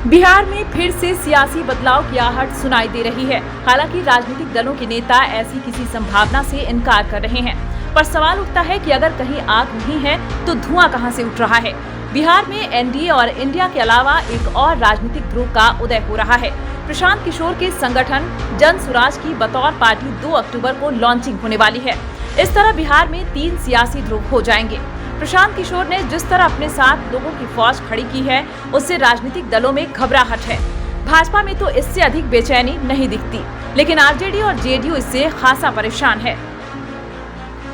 बिहार में फिर से सियासी बदलाव की आहट सुनाई दे रही है। हालांकि राजनीतिक दलों के नेता ऐसी किसी संभावना से इनकार कर रहे हैं, पर सवाल उठता है कि अगर कहीं आग नहीं है तो धुआं कहां से उठ रहा है। बिहार में एनडीए और इंडिया के अलावा एक और राजनीतिक ध्रुव का उदय हो रहा है। प्रशांत किशोर के संगठन जन स्वराज की बतौर पार्टी 2 अक्टूबर को लॉन्चिंग होने वाली है। इस तरह बिहार में 3 सियासी ध्रुव हो जाएंगे। प्रशांत किशोर ने जिस तरह अपने साथ लोगों की फौज खड़ी की है, उससे राजनीतिक दलों में घबराहट है। भाजपा में तो इससे अधिक बेचैनी नहीं दिखती, लेकिन आरजेडी और जेडीयू इससे खासा परेशान है।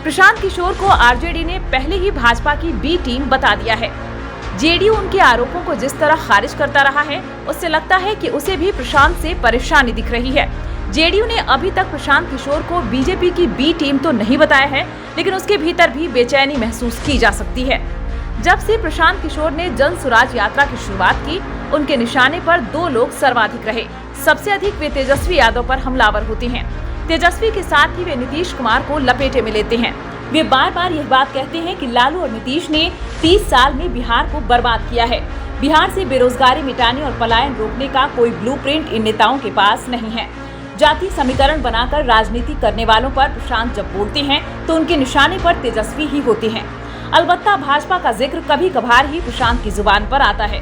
प्रशांत किशोर को आरजेडी ने पहले ही भाजपा की बी टीम बता दिया है। जेडीयू उनके आरोपों को जिस तरह खारिज करता रहा है, उससे लगता है कि उसे भी प्रशांत से परेशानी दिख रही है। जेडीयू ने अभी तक प्रशांत किशोर को बीजेपी की बी टीम तो नहीं बताया है, लेकिन उसके भीतर भी बेचैनी महसूस की जा सकती है। जब से प्रशांत किशोर ने जन स्वराज यात्रा की शुरुआत की, उनके निशाने पर 2 लोग सर्वाधिक रहे। सबसे अधिक वे तेजस्वी यादव पर हमलावर होते हैं। तेजस्वी के साथ ही वे नीतीश कुमार को लपेटे में लेते हैं। वे बार बार यह बात कहते हैं कि लालू और नीतीश ने 30 साल में बिहार को बर्बाद किया है। बिहार से बेरोजगारी मिटाने और पलायन रोकने का कोई ब्लूप्रिंट इन नेताओं के पास नहीं है। जाति समीकरण बनाकर राजनीति करने वालों पर प्रशांत जब बोलते हैं तो उनके निशाने पर तेजस्वी ही होते हैं। अलबत्ता भाजपा का जिक्र कभी कभार ही प्रशांत की जुबान पर आता है।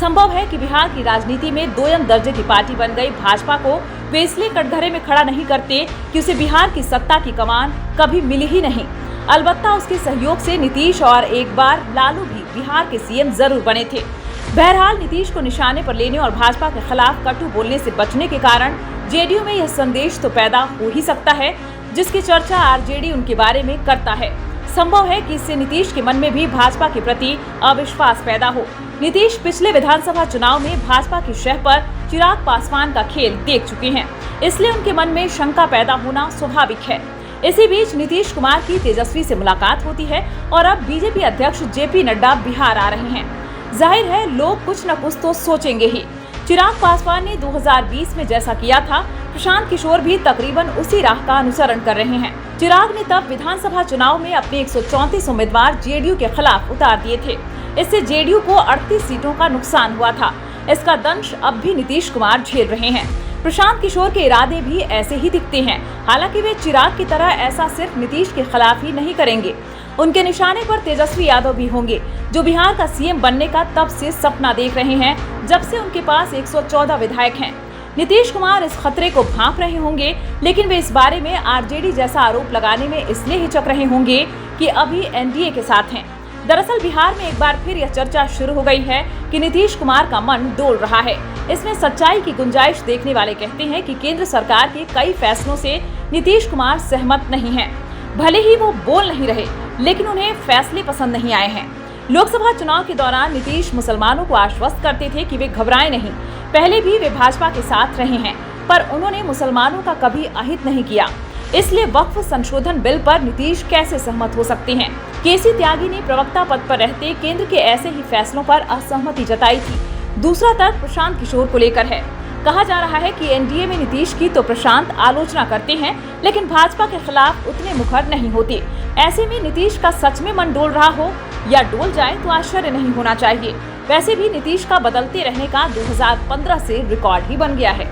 संभव है कि बिहार की राजनीति में दोयम दर्जे की पार्टी बन गई भाजपा को वे इसलिए कटघरे में खड़ा नहीं करते कि उसे बिहार की सत्ता की कमान कभी मिली ही नहीं। अलबत्ता उसके सहयोग से नीतीश और एक बार लालू भी बिहार के सीएम जरूर बने थे। बहरहाल नीतीश को निशाने पर लेने और भाजपा के खिलाफ कटु बोलने से बचने के कारण जेडीयू में यह संदेश तो पैदा हो ही सकता है, जिसकी चर्चा आरजेडी उनके बारे में करता है। संभव है कि इससे नीतीश के मन में भी भाजपा के प्रति अविश्वास पैदा हो। नीतीश पिछले विधानसभा चुनाव में भाजपा की शह पर चिराग पासवान का खेल देख चुके हैं, इसलिए उनके मन में शंका पैदा होना स्वाभाविक है। इसी बीच नीतीश कुमार की तेजस्वी से मुलाकात होती है और अब बीजेपी अध्यक्ष जेपी नड्डा बिहार आ रहे हैं। जाहिर है लोग कुछ न कुछ तो सोचेंगे ही। चिराग पासवान ने 2020 में जैसा किया था, प्रशांत किशोर भी तकरीबन उसी राह का अनुसरण कर रहे हैं। चिराग ने तब विधानसभा चुनाव में अपने 134 उम्मीदवार जेडीयू के खिलाफ उतार दिए थे। इससे जेडीयू को 38 सीटों का नुकसान हुआ था। इसका दंश अब भी नीतीश कुमार झेल रहे हैं। प्रशांत किशोर के इरादे भी ऐसे ही दिखते हैं। हालांकि वे चिराग की तरह ऐसा सिर्फ नीतीश के खिलाफ ही नहीं करेंगे। उनके निशाने पर तेजस्वी यादव भी होंगे, जो बिहार का सीएम बनने का तब से सपना देख रहे हैं जब से उनके पास 114 विधायक हैं। नीतीश कुमार इस खतरे को भांप रहे होंगे, लेकिन वे इस बारे में आरजेडी जैसा आरोप लगाने में इसलिए हिचक रहे होंगे कि अभी एनडीए के साथ हैं। दरअसल बिहार में एक बार फिर यह चर्चा शुरू हो गई है कि नीतीश कुमार का मन डोल रहा है। इसमें सच्चाई की गुंजाइश देखने वाले कहते हैं कि केंद्र सरकार के कई फैसलों से नीतीश कुमार सहमत नहीं हैं। भले ही वो बोल नहीं रहे, लेकिन उन्हें फैसले पसंद नहीं आए हैं। लोकसभा चुनाव के दौरान नीतीश मुसलमानों को आश्वस्त करते थे कि वे घबराएं नहीं। पहले भी वे भाजपा के साथ रहे हैं, पर उन्होंने मुसलमानों का कभी अहित नहीं किया। इसलिए वक्फ संशोधन बिल पर नीतीश कैसे सहमत हो सकते हैं? केसी त्यागी ने प्रवक्ता पद पर रहते केंद्र के ऐसे ही फैसलों पर असहमति जताई थी। दूसरा तर्क प्रशांत किशोर को लेकर है। कहा जा रहा है कि एनडीए में नीतीश की तो प्रशांत आलोचना करते हैं, लेकिन भाजपा के खिलाफ उतने मुखर नहीं होते। ऐसे में नीतीश का सच में मन डोल रहा हो या डोल जाए तो आश्चर्य नहीं होना चाहिए। वैसे भी नीतीश का बदलते रहने का 2015 से रिकॉर्ड ही बन गया है।